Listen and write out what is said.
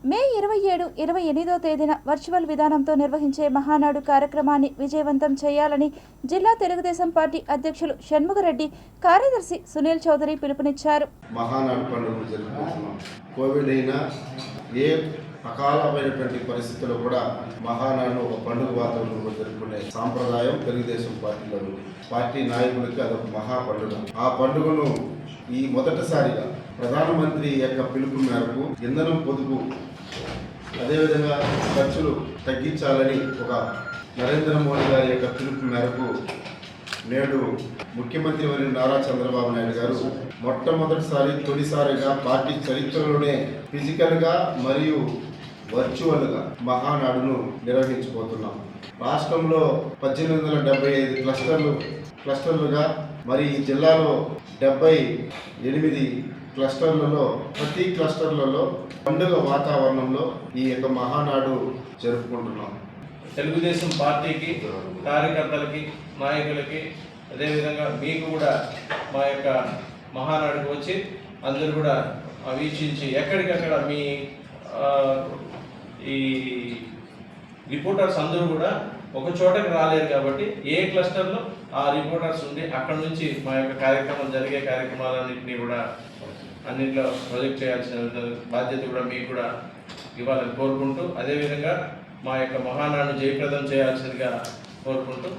మే 27, 28వ తేదీన వర్చువల్ విధానంతో నిర్వహించే మహానాడు కార్యక్రమాన్ని విజయవంతం చేయాలని జిల్లా తెలుగుదేశం పార్టీ అధ్యక్షులు షణ్ముగరెడ్డి, కార్యదర్శి సునీల్ చౌదరి పిలుపునిచ్చారు. మహానాడు పండుగ జరుపుకుంటున్నాం. కోవిడ్ అయినా ఏ అకాలమైనటువంటి పరిస్థితుల్లో కూడా మహానాడు ఒక పండుగ వాతావరణంలో జరుపుకునే సాంప్రదాయం తెలుగుదేశం పార్టీలో ఉంది. పార్టీ నాయకులకి అదొక మహా పండుగ. ఆ పండుగను ఈ మొదటిసారిగా ప్రధానమంత్రి యొక్క పిలుపు మేరకు ఇంధనం పొదుపు, అదేవిధంగా ఖర్చులు తగ్గించాలని ఒక నరేంద్ర మోడీ గారి యొక్క పిలుపు మేరకు నేడు ముఖ్యమంత్రి వర్యులు నారా చంద్రబాబు నాయుడు గారు తొలిసారిగా పార్టీ చరిత్రలోనే ఫిజికల్గా మరియు వర్చువల్గా మహానాడును నిర్వహించబోతున్నాం. రాష్ట్రంలో 1875 క్లస్టర్లుగా మరి ఈ జిల్లాలో 78 క్లస్టర్లలో ప్రతి క్లస్టర్లలో పండుగ వాతావరణంలో ఈ యొక్క మహానాడు జరుపుకుంటున్నాం. తెలుగుదేశం పార్టీకి, కార్యకర్తలకి, నాయకులకి, అదేవిధంగా మీకు కూడా మా యొక్క మహానాడుకు వచ్చి అందరూ కూడా వీక్షించి ఎక్కడికక్కడ మీ ఈ రిపోర్టర్స్ అందరూ కూడా ఒక చోటకి రాలేరు కాబట్టి ఏ క్లస్టర్లో ఆ రిపోర్టర్స్ ఉండి అక్కడ నుంచి మా యొక్క కార్యక్రమం జరిగే కార్యక్రమాలన్నింటినీ కూడా అన్నింటిలో ప్రొజెక్ట్ చేయాల్సిన బాధ్యత కూడా మీకు కూడా ఇవ్వాలని కోరుకుంటూ, అదేవిధంగా మా యొక్క మహానాడును జయప్రదం చేయాల్సిందిగా కోరుకుంటూ